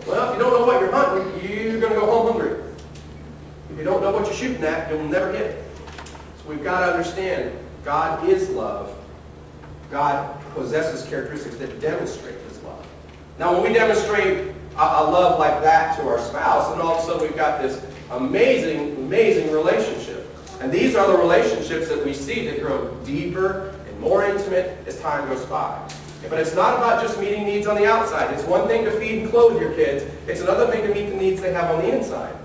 Well, if you don't know what you're hunting, you're going to go home hungry. If you don't know what you're shooting at, you'll never hit it. So we've got to understand, God is love. God possesses characteristics that demonstrate His love. Now, when we demonstrate a love like that to our spouse, then all of a sudden we've got this amazing, amazing relationship. And these are the relationships that we see that grow deeper and more intimate as time goes by. But it's not about just meeting needs on the outside. It's one thing to feed and clothe your kids. It's another thing to meet the needs they have on the inside.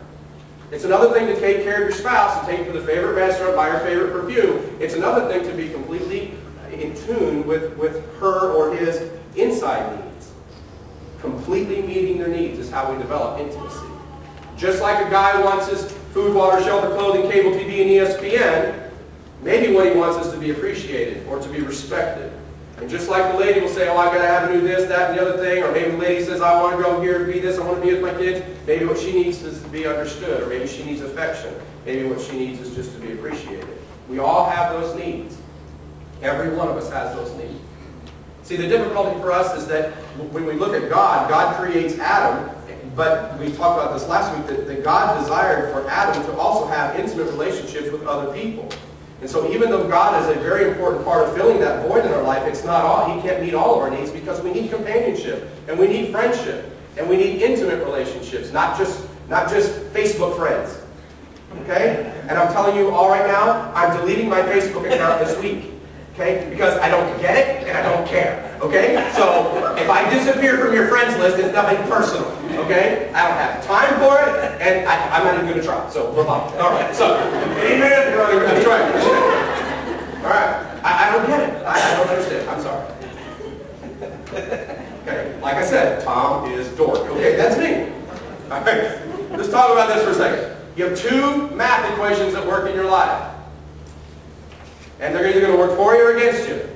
It's another thing to take care of your spouse and take them to the favorite restaurant, buy her favorite perfume. It's another thing to be completely in tune with her or his inside needs. Completely meeting their needs is how we develop intimacy. Just like a guy wants his food, water, shelter, clothing, cable TV, and ESPN, maybe what he wants is to be appreciated or to be respected. And just like the lady will say, oh, I've got to have to do this, that, and the other thing, or maybe the lady says, I want to go here and be this, I want to be with my kids, maybe what she needs is to be understood, or maybe she needs affection. Maybe what she needs is just to be appreciated. We all have those needs. Every one of us has those needs. See, the difficulty for us is that when we look at God, God creates Adam, but we talked about this last week, that God desired for Adam to also have intimate relationships with other people. And so even though God is a very important part of filling that void in our life, it's not all. He can't meet all of our needs because we need companionship, and we need friendship, and we need intimate relationships, not just Facebook friends. Okay? And I'm telling you all right now, I'm deleting my Facebook account this week. Okay? Because I don't get it, and I don't care. Okay? So if I disappear from your friends list, it's nothing personal. Okay? I don't have time for it, and I'm not even going to try. So we're fine. All right. So, amen. I'm trying. All right. I don't get it. I don't understand. I'm sorry. Okay. Like I said, Tom is dork. Okay, that's me. All right. Let's talk about this for a second. You have two math equations that work in your life. And they're either going to work for you or against you.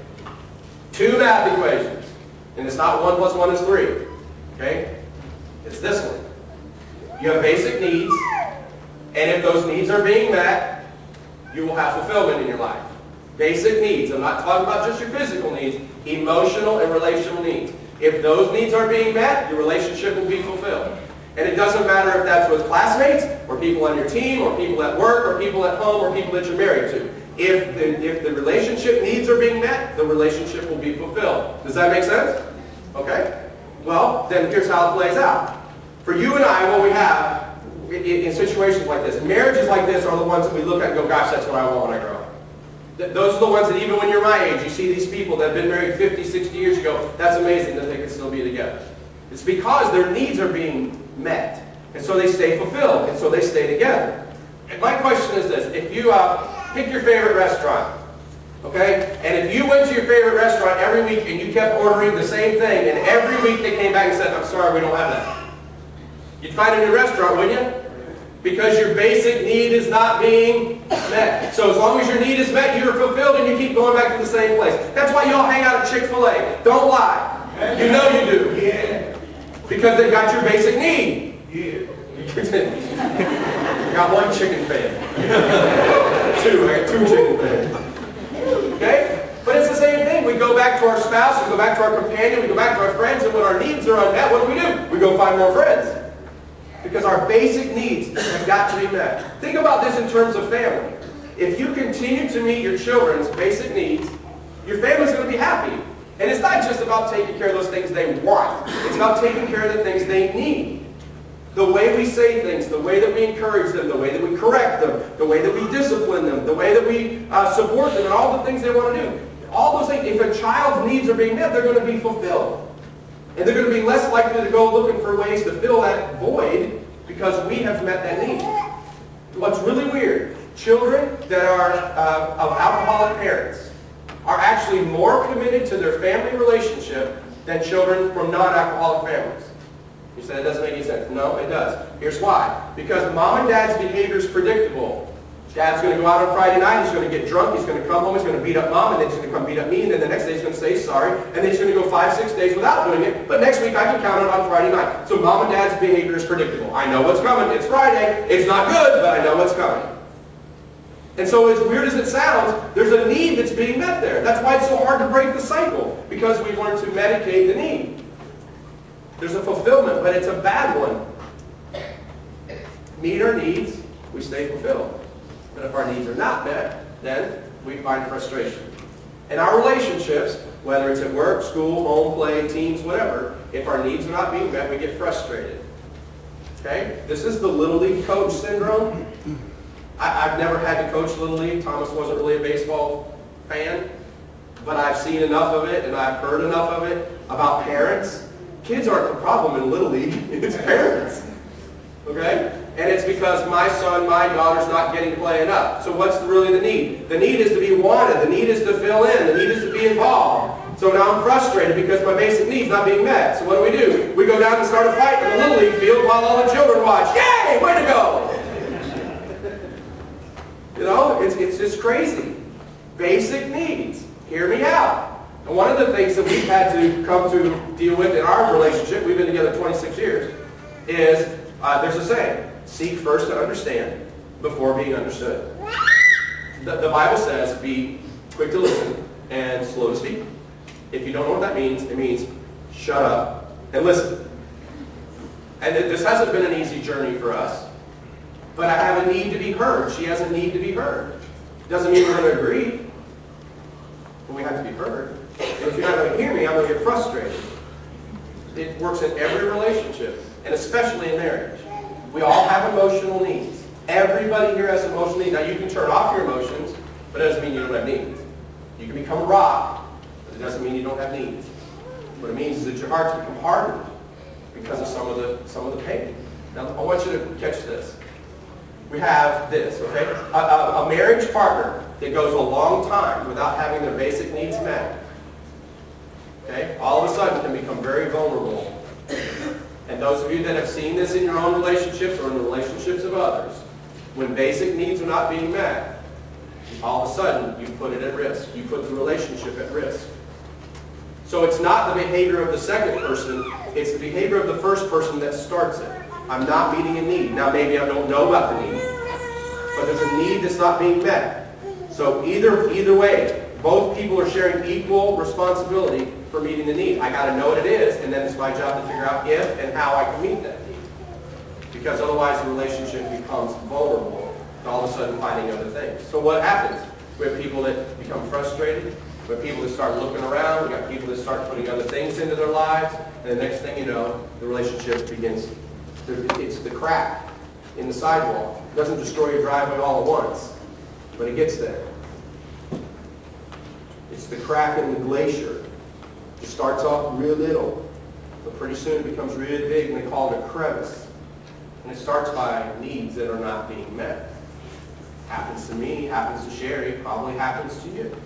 Two math equations. And it's not 1 + 1 is 3. Okay? It's this one. You have basic needs, and if those needs are being met, you will have fulfillment in your life. Basic needs. I'm not talking about just your physical needs, emotional and relational needs. If those needs are being met, your relationship will be fulfilled. And it doesn't matter if that's with classmates, or people on your team, or people at work, or people at home, or people that you're married to. If the relationship needs are being met, the relationship will be fulfilled. Does that make sense? Okay? Well, then here's how it plays out. For you and I, what we have in situations like this, marriages like this are the ones that we look at and go, gosh, that's what I want when I grow up. Those are the ones that even when you're my age, you see these people that have been married 50, 60 years ago, that's amazing that they can still be together. It's because their needs are being met. And so they stay fulfilled, and so they stay together. And my question is this. If you pick your favorite restaurant, okay? And if you went to your favorite restaurant every week and you kept ordering the same thing, and every week they came back and said, I'm sorry, we don't have that. You'd find a new restaurant, wouldn't you? Because your basic need is not being met. So as long as your need is met, you're fulfilled and you keep going back to the same place. That's why you all hang out at Chick-fil-A. Don't lie. You know you do. Yeah. Because they've got your basic need. Yeah. I got one chicken fan. Two. I got two chicken fans. Okay? But it's the same thing. We go back to our spouse, we go back to our companion, we go back to our friends, and when our needs are unmet, what do? We go find more friends. Because our basic needs have got to be met. Think about this in terms of family. If you continue to meet your children's basic needs, your family's going to be happy. And it's not just about taking care of those things they want. It's about taking care of the things they need. The way we say things, the way that we encourage them, the way that we correct them, the way that we discipline them, the way that we support them, and all the things they want to do. All those things, if a child's needs are being met, they're going to be fulfilled. And they're going to be less likely to go looking for ways to fill that void because we have met that need. What's really weird, children that are of alcoholic parents are actually more committed to their family relationship than children from non-alcoholic families. You say that doesn't make any sense. No, it does. Here's why. Because mom and dad's behavior is predictable. Dad's going to go out on Friday night, he's going to get drunk, he's going to come home, he's going to beat up mom, and then he's going to come beat up me, and then the next day he's going to say sorry, and then he's going to go 5, 6 days without doing it, but next week I can count on Friday night. So mom and dad's behavior is predictable. I know what's coming. It's Friday. It's not good, but I know what's coming. And so as weird as it sounds, there's a need that's being met there. That's why it's so hard to break the cycle, because we learn to medicate the need. There's a fulfillment, but it's a bad one. Meet our needs, we stay fulfilled. But if our needs are not met, then we find frustration. In our relationships, whether it's at work, school, home, play, teams, whatever, if our needs are not being met, we get frustrated. Okay? This is the Little League coach syndrome. I've never had to coach Little League. Thomas wasn't really a baseball fan. But I've seen enough of it, and I've heard enough of it about parents. Kids aren't the problem in Little League. It's parents. Okay? And it's because my son, my daughter's not getting to play enough. So what's really the need? The need is to be wanted. The need is to fill in. The need is to be involved. So now I'm frustrated because my basic need's not being met. So what do? We go down and start a fight in the Little League field while all the children watch. Yay! Way to go! You know, it's just crazy. Basic needs. Hear me out. And one of the things that we've had to come to deal with in our relationship, we've been together 26 years, is there's a saying, seek first to understand before being understood. The Bible says be quick to listen and slow to speak. If you don't know what that means, it means shut up and listen. And this hasn't been an easy journey for us, but I have a need to be heard. She has a need to be heard. Doesn't mean we're going to agree, but we have to be heard. And if you're not going to hear me, I'm going to get frustrated. It works in every relationship, and especially in marriage. We all have emotional needs. Everybody here has emotional needs. Now, you can turn off your emotions, but it doesn't mean you don't have needs. You can become a rock, but it doesn't mean you don't have needs. What it means is that your heart's become hardened because of some of the pain. Now, I want you to catch this. We have this, okay? A marriage partner that goes a long time without having their basic needs met, okay, all of a sudden can become very vulnerable. And those of you that have seen this in your own relationships or in the relationships of others, when basic needs are not being met, all of a sudden you put it at risk. You put the relationship at risk. So it's not the behavior of the second person, it's the behavior of the first person that starts it. I'm not meeting a need. Now maybe I don't know about the need, but there's a need that's not being met. So either way, both people are sharing equal responsibility for meeting the need. I got to know what it is, and then it's my job to figure out if and how I can meet that need. Because otherwise the relationship becomes vulnerable to all of a sudden finding other things. So what happens? We have people that become frustrated. We have people that start looking around. We got people that start putting other things into their lives. And the next thing you know, the relationship begins. It's the crack in the sidewalk. It doesn't destroy your driveway all at once, but it gets there. It's the crack in the glacier. It starts off real little, but pretty soon it becomes really big, and they call it a crevice. And it starts by needs that are not being met. Happens to me, happens to Sherry, probably happens to you.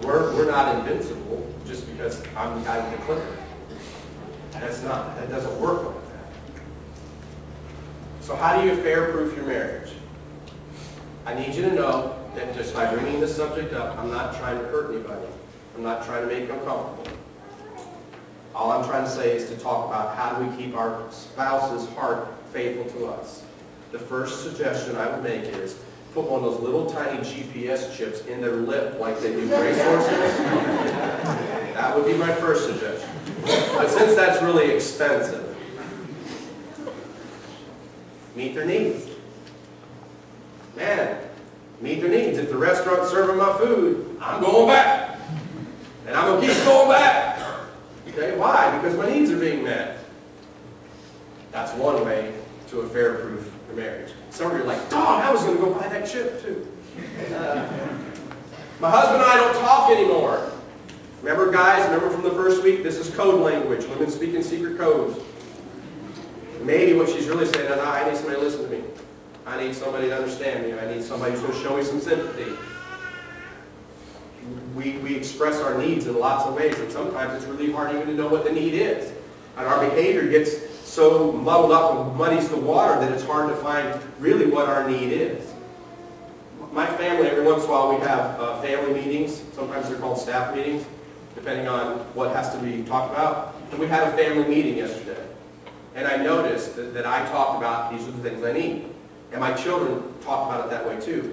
We're not invincible just because I'm the guy with the clicker. That doesn't work like that. So how do you affair-proof your marriage? I need you to know that just by bringing this subject up, I'm not trying to hurt anybody. I'm not trying to make you uncomfortable. All I'm trying to say is to talk about how do we keep our spouse's heart faithful to us. The first suggestion I would make is put one of those little tiny GPS chips in their lip like they do racehorses. That would be my first suggestion. But since that's really expensive, meet their needs. Man, meet their needs. If the restaurant's serving my food, I'm going back. And I'm going to keep going back. Okay, why? Because my needs are being met. That's one way to affair-proof your marriage. Some of you are like, dog, I was going to go buy that chip too. My husband and I don't talk anymore. Remember, guys, remember from the first week, this is code language. Women speaking secret codes. Maybe what she's really saying is, I need somebody to listen to me. I need somebody to understand me. I need somebody who's going to show me some sympathy. We express our needs in lots of ways, and sometimes it's really hard even to know what the need is. And our behavior gets so muddled up and muddies the water that it's hard to find really what our need is. My family, every once in a while, we have family meetings. Sometimes they're called staff meetings, depending on what has to be talked about. And we had a family meeting yesterday. And I noticed that I talked about these are the things I need. And my children talked about it that way too.